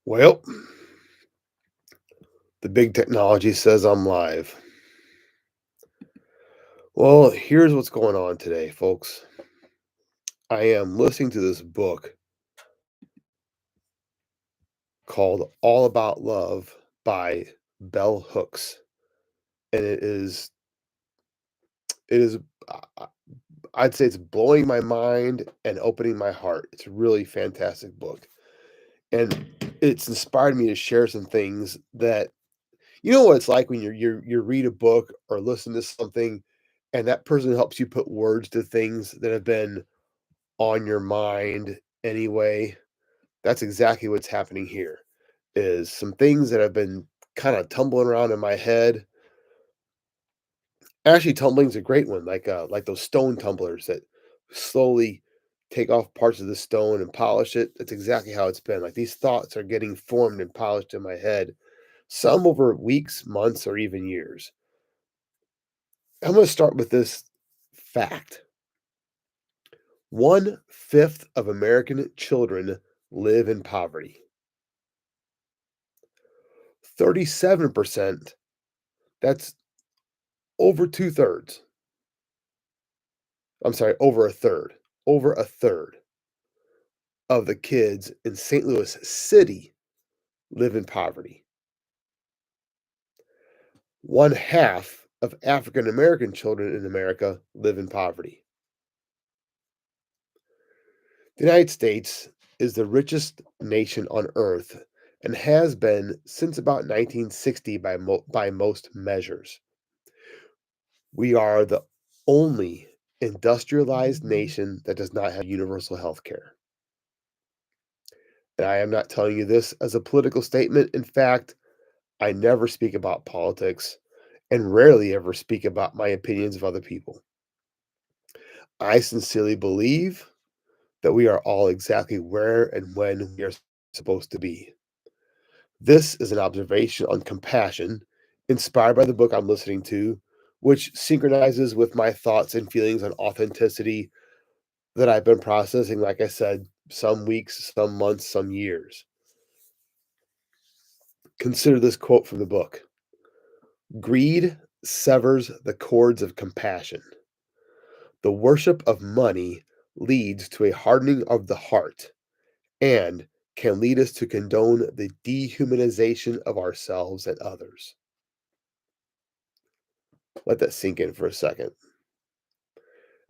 Well, the big technology says I'm live. Well, here's what's going on today, folks. I am listening to this book called All About Love by Bell Hooks. And it is, I- I'd say it's blowing my mind and opening my heart. It's a really fantastic book. And it's inspired me to share some things that, you know what it's like when you read a book or listen to something and that person helps you put words to things that have been on your mind anyway. That's exactly what's happening here, is some things that have been kinda tumbling around in my head. Actually, tumbling's a great one, like those stone tumblers that slowly take off parts of the stone and polish it. That's exactly how it's been. Like, these thoughts are getting formed and polished in my head, some over weeks, months, or even years. I'm gonna start with this fact. 1/5 of American children live in poverty. 37%, that's over 2/3. I'm sorry, over a third of the kids in St. Louis City live in poverty. 1/2 of African American children in America live in poverty. The United States is the richest nation on earth and has been since about 1960 by most measures. We are the only industrialized nation that does not have universal health care. And I am not telling you this as a political statement. In fact, I never speak about politics and rarely ever speak about my opinions of other people. I sincerely believe that we are all exactly where and when we are supposed to be. This is an observation on compassion inspired by the book I'm listening to, which synchronizes with my thoughts and feelings on authenticity that I've been processing, like I said, some weeks, some months, some years. Consider this quote from the book: greed severs the cords of compassion. The worship of money leads to a hardening of the heart and can lead us to condone the dehumanization of ourselves and others. Let that sink in for a second.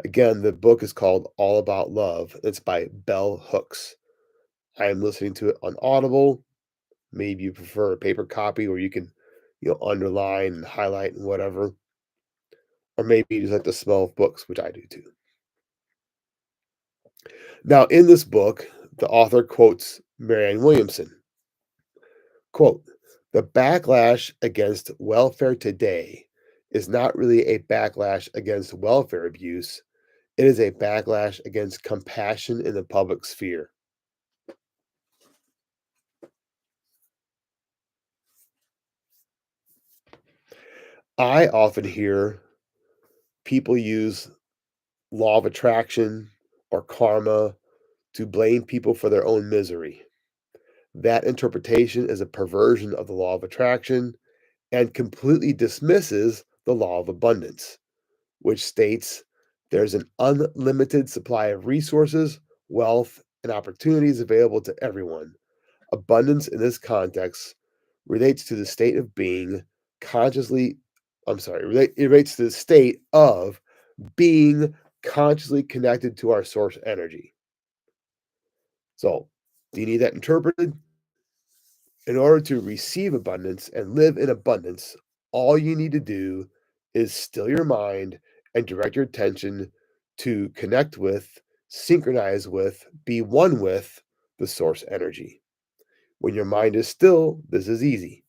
Again, the book is called All About Love. It's by Bell Hooks. I am listening to it on Audible. Maybe you prefer a paper copy where you can, underline and highlight and whatever. Or maybe you just like the smell of books, which I do too. Now, in this book, the author quotes Marianne Williamson. Quote, "The backlash against welfare today is not really a backlash against welfare abuse. It is a backlash against compassion in the public sphere." I often hear people use law of attraction or karma to blame people for their own misery. That interpretation is a perversion of the law of attraction and completely dismisses the law of abundance, which states there's an unlimited supply of resources, wealth, and opportunities available to everyone. Abundance in this context relates to the state of being consciously, it relates to the state of being consciously connected to our source energy. So, do you need that interpreted? In order to receive abundance and live in abundance, all you need to do is still your mind and direct your attention to connect with, synchronize with, be one with the source energy. When your mind is still, this is easy.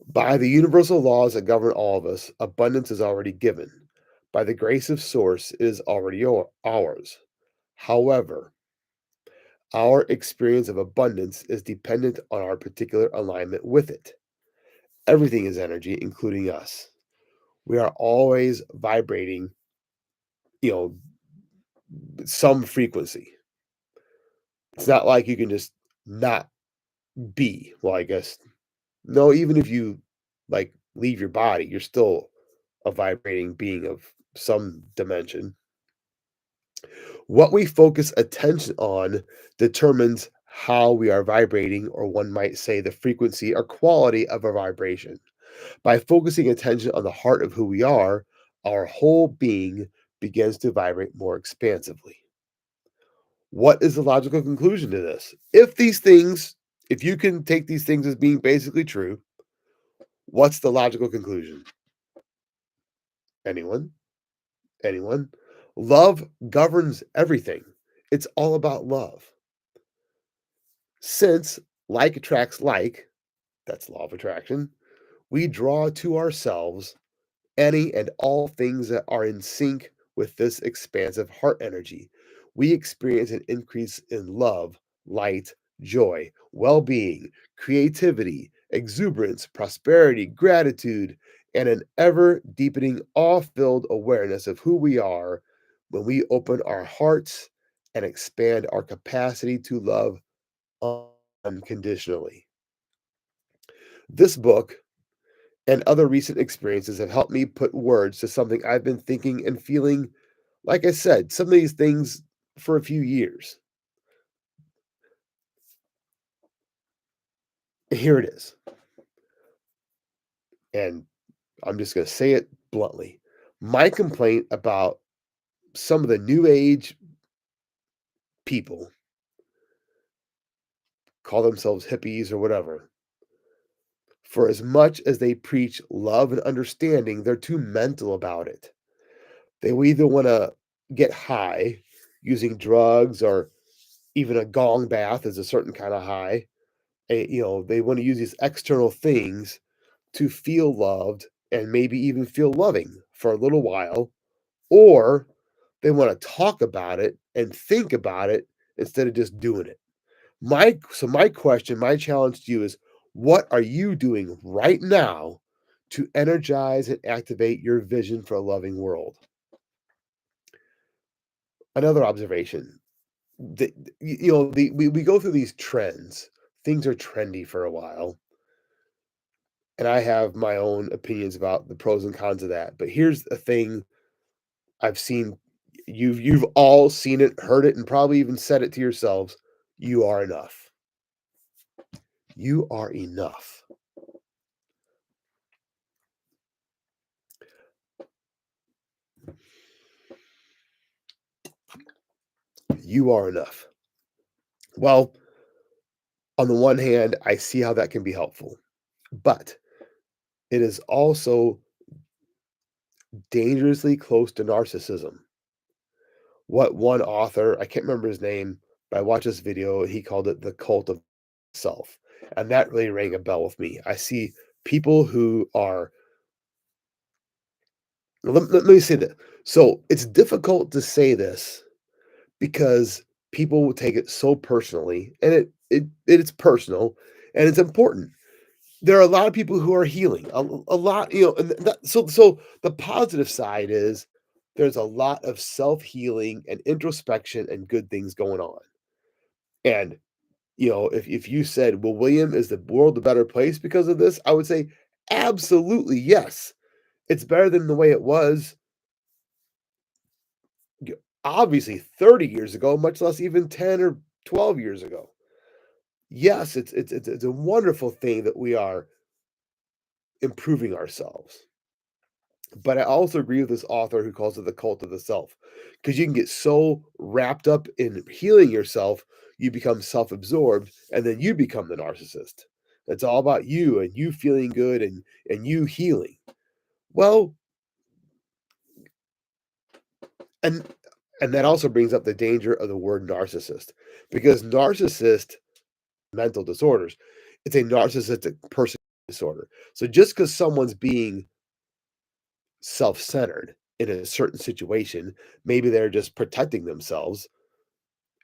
By the universal laws that govern all of us, abundance is already given. By the grace of source, it is already ours. However, our experience of abundance is dependent on our particular alignment with it. Everything is energy, including us. We are always vibrating, you know, some frequency. It's not like you can just not be. Well, I guess no, even if you like leave your body, you're still a vibrating being of some dimension. What we focus attention on determines how we are vibrating, or one might say the frequency or quality of a vibration. By focusing attention on the heart of who we are, our whole being begins to vibrate more expansively. What is the logical conclusion to this? If you can take these things as being basically true, what's the logical conclusion? Anyone? Anyone? Love governs everything. It's all about love. Since like attracts like, that's law of attraction, we draw to ourselves any and all things that are in sync with this expansive heart energy. We experience an increase in love, light, joy, well being, creativity, exuberance, prosperity, gratitude, and an ever deepening, awe filled awareness of who we are when we open our hearts and expand our capacity to love unconditionally. This book and other recent experiences have helped me put words to something I've been thinking and feeling, like I said, some of these things for a few years. Here it is. And I'm just going to say it bluntly. My complaint about some of the new age people, call themselves hippies or whatever, for as much as they preach love and understanding, they're too mental about it. They either want to get high using drugs, or even a gong bath is a certain kind of high. They want to use these external things to feel loved and maybe even feel loving for a little while, or they want to talk about it and think about it instead of just doing it. My question, my challenge to you is, what are you doing right now to energize and activate your vision for a loving world? Another observation, we go through these trends. Things are trendy for a while, and I have my own opinions about the pros and cons of that. But here's a thing I've seen. You've all seen it, heard it, and probably even said it to yourselves. You are enough. You are enough. You are enough. Well, on the one hand, I see how that can be helpful, but it is also dangerously close to narcissism. What one author, I can't remember his name, but I watched this video, he called it the cult of self. And that really rang a bell with me. I see people who are, let me say that. So it's difficult to say this because people will take it so personally, and it's personal and it's important. There are a lot of people who are healing, a lot, and so the positive side is there's a lot of self-healing and introspection and good things going on. And if you said, "Well, William, is the world a better place because of this?" I would say, absolutely yes. It's better than the way it was, y obviously 30 years ago, much less even 10 or 12 years ago. Yes, it's a wonderful thing that we are improving ourselves. But I also agree with this author who calls it the cult of the self, because you can get so wrapped up in healing yourself, you become self-absorbed, and then you become the narcissist. It's all about you and you feeling good and you healing. Well, and and that also brings up the danger of the word narcissist, because narcissist mental disorders, it's a narcissistic person disorder. So just because someone's being self-centered in a certain situation, maybe they're just protecting themselves,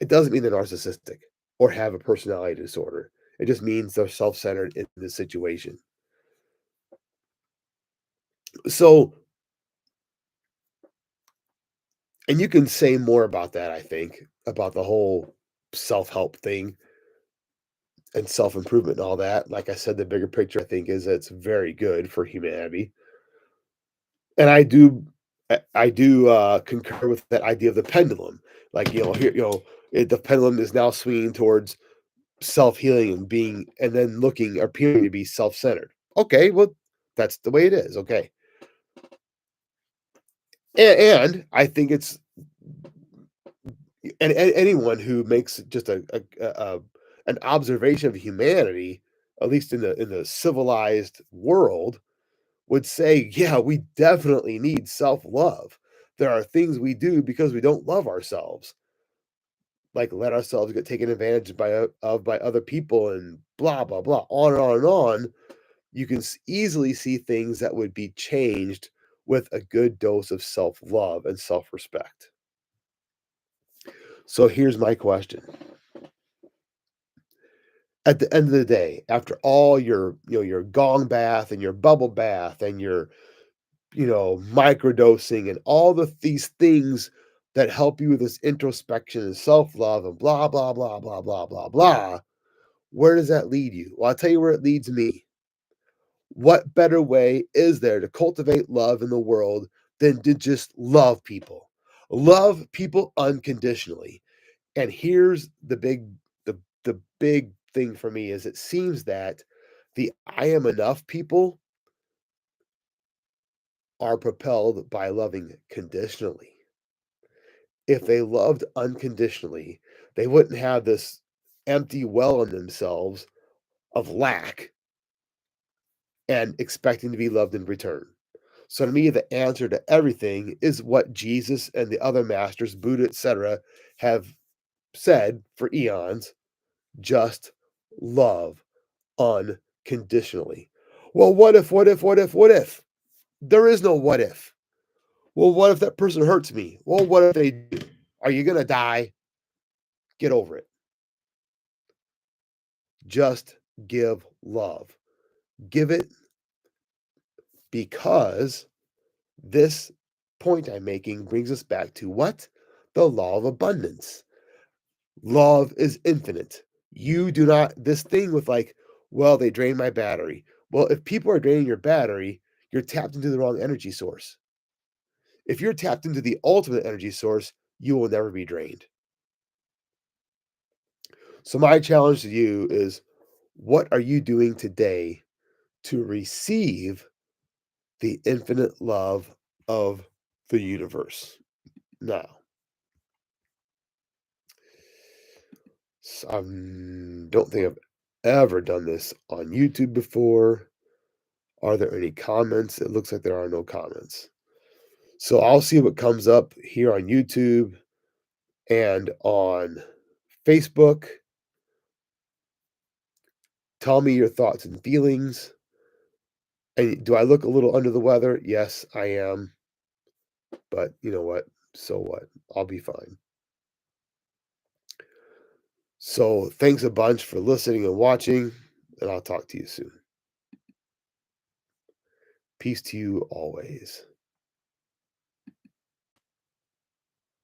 it doesn't mean they're narcissistic or have a personality disorder. It just means they're self-centered in the situation. So, and you can say more about that, I think, about the whole self-help thing. and self-improvement and all that. Like I said, the bigger picture, I think, is that it's very good for humanity. And I do concur with that idea of the pendulum. Like, here, the pendulum is now swinging towards self-healing and being and then looking appearing to be self-centered. Okay, well, that's the way it is, okay. And I think it's and anyone who makes just an observation of humanity, at least in the civilized world, would say, "Yeah, we definitely need self-love. There are things we do because we don't love ourselves, like let ourselves get taken advantage by other people and blah, blah, blah, on and on and on." You can easily see things that would be changed with a good dose of self-love and self-respect. So here's my question. At the end of the day, after all your gong bath and your bubble bath and your microdosing and all these things that help you with this introspection and self-love and blah, blah, blah, blah, blah, blah, blah, where does that lead you? Well, I'll tell you where it leads me. What better way is there to cultivate love in the world than to just love people? Love people unconditionally. And here's the big thing for me is it seems that the I am enough people are propelled by loving conditionally. If they loved unconditionally, they wouldn't have this empty well in themselves of lack and expecting to be loved in return. So to me, the answer to everything is what Jesus and the other masters, Buddha, etc., have said for eons: just love unconditionally. Well, what if, what if, what if, what if? There is no what if. Well, what if that person hurts me? Well, what if they do? Are you going to die? Get over it. Just give love. Give it because this point I'm making brings us back to what? The law of abundance. Love is infinite. You do not, this thing with like, well, they drain my battery. Well, if people are draining your battery, you're tapped into the wrong energy source. If you're tapped into the ultimate energy source, you will never be drained. So, my challenge to you is what are you doing today to receive the infinite love of the universe? Now, don't think I've ever done this on YouTube before. Are there any comments? It looks like there are no comments. So I'll see what comes up here on YouTube and on Facebook. Tell me your thoughts and feelings. And do I look a little under the weather? Yes, I am. But you know what? So what? I'll be fine. So thanks a bunch for listening and watching, and I'll talk to you soon. Peace to you always.